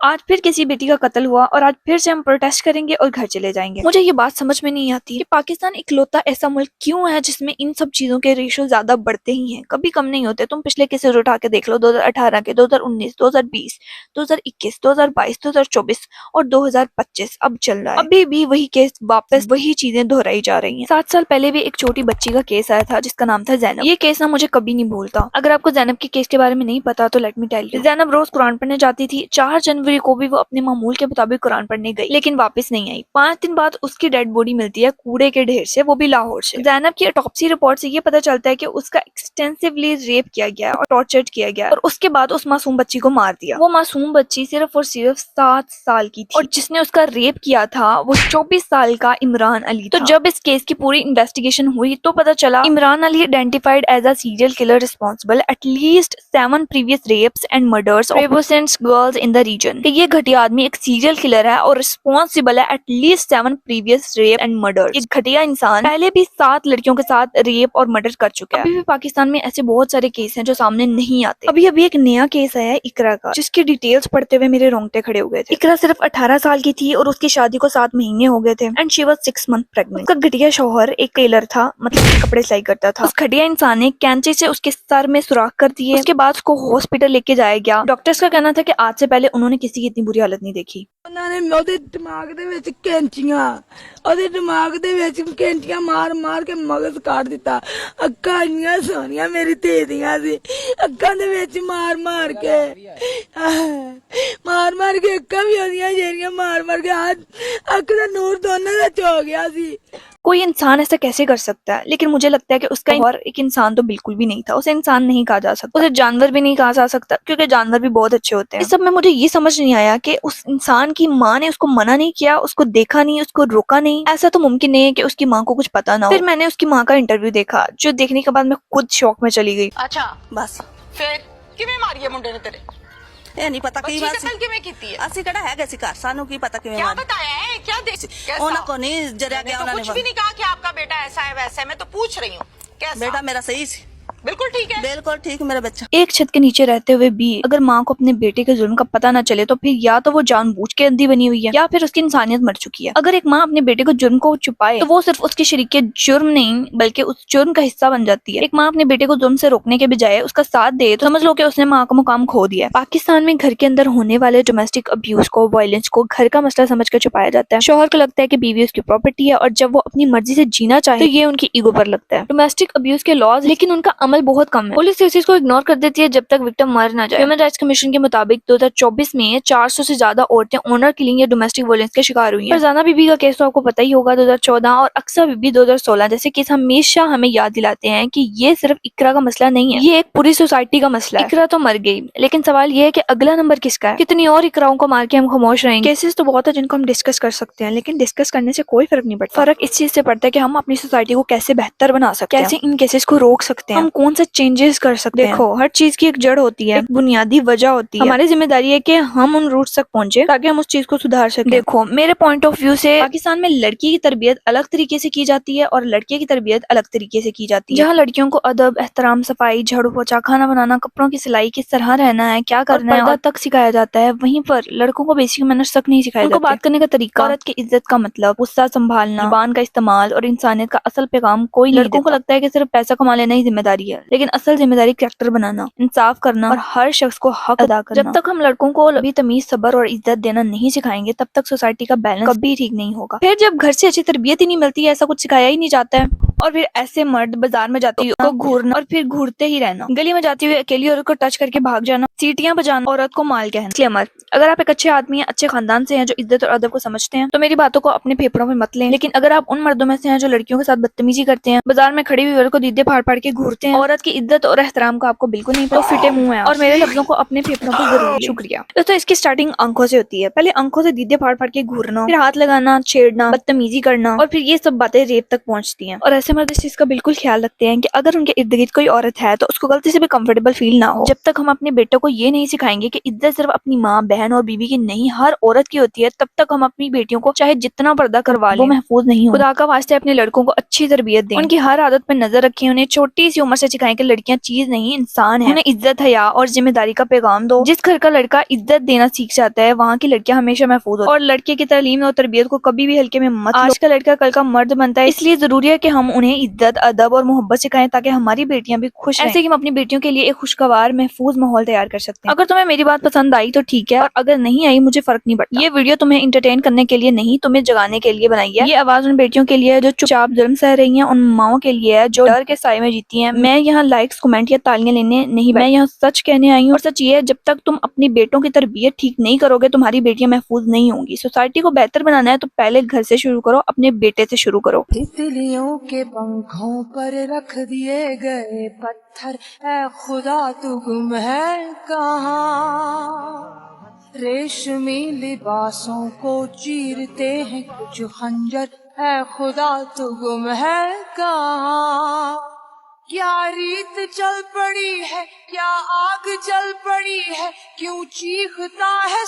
आज फिर किसी बेटी का कत्ल हुआ और आज फिर से हम प्रोटेस्ट करेंगे और घर चले जाएंगे। मुझे ये बात समझ में नहीं आती कि पाकिस्तान इकलौता ऐसा मुल्क क्यों है जिसमें इन सब चीजों के रेशो ज्यादा बढ़ते ही हैं, कभी कम नहीं होते। तुम पिछले केसेस उठा के देख लो, 2018 के, 2019, 2020, 2021, 2022, 2024 और 2025 अब चल रहा है। अभी भी वही केस, वापस वही चीजें दोहराई जा रही हैं। 7 साल पहले भी एक छोटी बच्ची का केस आया था जिसका नाम था जैनब। ये केस ना मुझे कभी नहीं भूलता। अगर आपको जैनब के केस के बारे में नहीं पता तो let me tell you. Zainab रोज कुरान पढ़ने जाती थी। 4 जनवरी को भी वो अपने मामूल के मुताबिक कुरान पढ़ने गई, लेकिन वापस नहीं आई। 5 दिन बाद उसकी डेड बॉडी मिलती है कूड़े के ढेर से, वो भी लाहौर से। जैनब की ऑटोप्सी रिपोर्ट से ये पता चलता है कि उसका एक्सटेंसिवली रेप किया गया और टॉर्चर किया गया और उसके बाद उस मासूम बच्ची को मार दिया। वो मासूम बच्ची सिर्फ और सिर्फ 7 साल की थी और जिसने उसका रेप किया था वो 24 साल का इमरान अली था। तो जब इस केस की पूरी इन्वेस्टिगेशन हुई तो पता चला Imran Ali identified as a serial killer responsible at least 7 previous rapes and murders of adolescent girls in the region. ये घटिया आदमी एक सीरियल किलर है और रिस्पॉन्सिबल है eight least 7 previous rape and murder. ये घटिया इंसान पहले भी 7 लड़कियों के साथ रेप और मर्डर कर चुका है। अभी भी पाकिस्तान में ऐसे बहुत सारे केस हैं जो सामने नहीं आते। अभी अभी एक नया केस आया है इकरा का, जिसकी डिटेल्स पढ़ते हुए मेरे रोंगटे खड़े हो गए थे। इकरा सिर्फ 18 साल की थी और उसकी शादी को 7 महीने हो गए थे and she was 6 month pregnant. उसका घटिया शौहर एक टेलर था, मतलब कपड़े सिलाई करता था। उस घटिया इंसान ने कैंची से उसके सर में सुराख कर दिए। उसके बाद उसको हॉस्पिटल लेके जाया गया। डॉक्टर्स का कहना था कि आज से पहले उन्होंने किसी की इतनी बुरी हालत नहीं देखी। ਉਹਦੇ ਦਿਮਾਗ ਦੇ ਵਿੱਚ ਕੈਂਚੀਆਂ ਉਹਦੇ ਦਿਮਾਗ ਦੇ ਵਿੱਚ ਕੈਂਚੀਆਂ ਮਾਰ ਮਾਰ ਕੇ ਮਗਜ਼ ਕੱਢ ਦਿੱਤਾ। ਅੱਖਾਂ ਇੰਨੀਆਂ ਸੋਹਣੀਆਂ ਮੇਰੀ ਧੀ ਦੀਆਂ ਸੀ, ਅੱਖਾਂ ਦੇ ਵਿੱਚ ਮਾਰ ਮਾਰ ਕੇ ਅੱਖਾਂ ਵੀ ਉਹਦੀਆਂ ਜਿਹੜੀਆਂ ਮਾਰ ਮਾਰ ਕੇ ਅੱਖ ਦਾ ਨੂਰ ਦੋਨਾਂ ਦਾ ਚੋ ਗਿਆ ਸੀ। कोई इंसान ऐसा कैसे कर सकता है? लेकिन मुझे लगता है कि उसका और एक इंसान तो बिल्कुल भी नहीं था। उसे इंसान नहीं कहा जा सकता, उसे जानवर भी नहीं कहा जा सकता, क्योंकि जानवर भी बहुत अच्छे होते हैं। इस सब में मुझे ये समझ नहीं आया कि उस इंसान की माँ ने उसको मना नहीं किया, उसको देखा नहीं, उसको रोका नहीं। ऐसा तो मुमकिन नहीं है कि उसकी माँ को कुछ पता ना हो। फिर मैंने उसकी माँ का इंटरव्यू देखा, जो देखने के बाद मैं खुद शौक में चली गई। अच्छा बस फिर किवें मारी है मुंडे ने तेरे? ਇਹ ਨਹੀਂ ਪਤਾ ਕੀ बच्ची ਬਾਤ कत्ल किवें कीती है? ਅਸੀਂ ਕਿਹੜਾ ਹੈਗੇ ਸੀ ਘਰ, ਸਾਨੂੰ ਕੀ ਪਤਾ ਕਿਵੇਂ क्या ਮਾਰੀ। बताया है? क्या देख कैसा? ਉਹਨਾਂ ਕੋ ਨਹੀਂ ਜਰਿਆ मैंने ਗਿਆ तो ਉਹਨਾਂ कुछ भी ने। नहीं कहा कि आपका बेटा ऐसा है वैसा है, मैं तो पूछ रही हूँ कैसा? बेटा मेरा सही ਸੀ, बिल्कुल ठीक है। बिल्कुल ठीक मेरा बच्चा। एक छत के नीचे रहते हुए भी अगर माँ को अपने बेटे के जुल्म का पता न चले तो फिर या तो वो जानबूझ के अंधी बनी हुई है या फिर उसकी इंसानियत मर चुकी है। अगर एक माँ अपने बेटे को जुर्म को छुपाए तो वो सिर्फ उसके शरीक के जुर्म नहीं बल्कि उस जुर्म का हिस्सा बन जाती है। एक माँ अपने बेटे को जुर्म से रोकने के बजाय उसका साथ दे तो समझ लो कि उसने माँ का मुकाम खो दिया है। पाकिस्तान में घर के अंदर होने वाले डोमेस्टिक अब्यूज को, वायलेंस को घर का मसला समझ कर छुपाया जाता है। शौहर को लगता है कि बीवी उसकी प्रॉपर्टी है और जब वो अपनी मर्जी से जीना चाहे तो ये उनकी ईगो पर लगता है। डोमेस्टिक अब्यूज के लॉज लेकिन उनका अमल बहुत कम है। पुलिस इस चीज को इग्नोर कर देती है जब तक विक्टिम मर ना जाए। ह्यूमन राइट्स कमीशन के मुताबिक 2024 में 400 से ज्यादा औरतें ऑनर किलिंग या डोमेस्टिक वायलेंस के शिकार हुई हैं। फरजाना बीबी का केस तो आपको पता ही होगा, 2014, और अक्सा बीबी 2016 जैसे केस हमेशा हमें याद दिलाते हैं कि ये सिर्फ इकरा का मसला नहीं है, ये एक पूरी सोसाइटी का मसला है। इकरा तो मर गई, लेकिन सवाल ये है कि अगला नंबर किसका है? कितनी और इकराओं को मार के हम खामोश रहेंगे? केसेस तो बहुत है जिनको हम डिस्कस कर सकते हैं, लेकिन डिस्कस करने से कोई फर्क नहीं पड़ता। फर्क इस चीज से पड़ता है कि हम अपनी सोसाइटी को कैसे बेहतर बना सकते हैं, कैसे इन केसेस को रोक सकते हैं, हम कौन से चेंजेस कर सकते हैं। देखो, हर चीज की एक जड़ होती है, एक बुनियादी वजह होती है। हमारी जिम्मेदारी है कि हम उन रूट्स तक पहुंचे ताकि हम उस चीज को सुधार सकें। देखो, मेरे पॉइंट ऑफ व्यू से पाकिस्तान में लड़की की तरबियत अलग तरीके से की जाती है और लड़के की तरबियत अलग तरीके से की जाती है। जहाँ लड़कियों को अदब, एहतराम, सफाई, झाड़ू पोछा, खाना बनाना, कपड़ों की सिलाई, किस तरह रहना है, क्या करना है, पर्दा तक सिखाया जाता है, वहीं पर लड़कों को बेसिक मैनर्स तक नहीं सिखाया जाता। बात करने का तरीका, औरत की इज्जत का मतलब, गुस्सा संभालना, जुबान का इस्तेमाल और इंसानियत का असल पैगाम कोई नहीं। लड़कों को लगता है कि सिर्फ पैसा कमा लेना ही जिम्मेदारी है, लेकिन असल जिम्मेदारी कैरेक्टर बनाना, इंसाफ करना और हर शख्स को हक अदा करना। जब तक हम लड़कों को भी तमीज, सब्र और इज्जत देना नहीं सिखाएंगे तब तक सोसाइटी का बैलेंस कभी ठीक नहीं होगा। फिर जब घर से अच्छी तरबियत ही नहीं मिलती है, ऐसा कुछ सिखाया ही नहीं जाता है, और फिर ऐसे मर्द बाजार में जाते हुए घूरना और फिर घूरते ही रहना, गली में जाते हुए अकेली औरत को टच करके भाग जाना, सीटियां बजाना, औरत को माल कहना। इसलिए अगर आप एक अच्छे आदमी हैं, अच्छे खानदान से हैं, जो इज्जत और अदब को समझते हैं, तो मेरी बातों को अपने फेफड़ों में मत लें। लेकिन अगर आप उन मर्दों में से हैं जो लड़कियों के साथ बदतमीजी करते हैं, बाजार में खड़ी हुई औरत को दीदे फाड़ फाड़ के घूरते हैं, औरत की इज्जत और एहतराम का आपको बिल्कुल नहीं पता, तो फिटे मुंह है और मेरे लफ्जों को अपने फेफड़ों पर जरूर। शुक्रिया। तो इसकी स्टार्टिंग आंखों से होती है। पहले आंखों से दीदे फाड़ फाड़ के घूरना, फिर हाथ लगाना, छेड़ना, बदतमीजी करना, और फिर ये सब बातें रेप तक पहुंचती हैं। और ऐसे से मर्द इस चीज का बिल्कुल ख्याल रखते हैं कि अगर उनके इर्द गिर्द कोई औरत है तो उसको गलती से भी कंफर्टेबल फील ना हो। जब तक हम अपने बेटों को ये नहीं सिखाएंगे कि इज्जत सिर्फ अपनी माँ, बहन और बीवी की नहीं हर औरत की होती है, तब तक हम अपनी बेटियों को चाहे जितना पर्दा करवा लें वो महफूज नहीं हो। खुदा का वास्ते अपने लड़कों को अच्छी तरबियत दें, उनकी हर आदत पर नजर रखें, उन्हें छोटी सी उम्र से सिखाएं कि लड़कियां चीज नहीं इंसान है। उन्हें इज्जत, हया और जिम्मेदारी का पैगाम दो। जिस घर का लड़का इज्जत देना सीख जाता है वहाँ की लड़कियां हमेशा महफूज होती है। और लड़के की तालीम और तरबियत को कभी भी हल्के में मत लो। आज का लड़का कल का मर्द बनता है, इसलिए जरूरी है कि हम उन्हें इज्जत, अदब और मोहब्बत सिखाएं ताकि हमारी बेटियां भी खुश रहें। ऐसे कि हम अपनी बेटियों के लिए एक खुशगवार महफूज माहौल तैयार कर सकते हैं। अगर तुम्हें मेरी बात पसंद आई तो ठीक है, और अगर नहीं आई मुझे फर्क नहीं पड़ता। ये वीडियो तुम्हें इंटरटेन करने के लिए नहीं, तुम्हें जगाने के लिए बनाई है। ये आवाज उन बेटियों के लिए है जो चुपचाप जुल्म सह रही हैं, उन माओं के लिए है जो डर के साए में जीती हैं। मैं यहाँ लाइक्स, कमेंट या तालियां लेने नहीं, मैं यहाँ सच कहने आई हूँ। और सच ये है, जब तक तुम अपनी बेटों की तरबियत ठीक नहीं करोगे तुम्हारी बेटियां महफूज नहीं होंगी। सोसाइटी को बेहतर बनाना है तो पहले घर से शुरू करो, अपने बेटे से शुरू करो। तितलियों के पंखों पर रख दिए गए पत्थर, ऐ खुदा तू गुम है कहाँ। रेशमी लिबासों को चीरते हैं कुछ खंजर, ऐ खुदा तू गुम है कहाँ। क्या रीत चल पड़ी है, क्या आग जल पड़ी है, क्यों चीखता है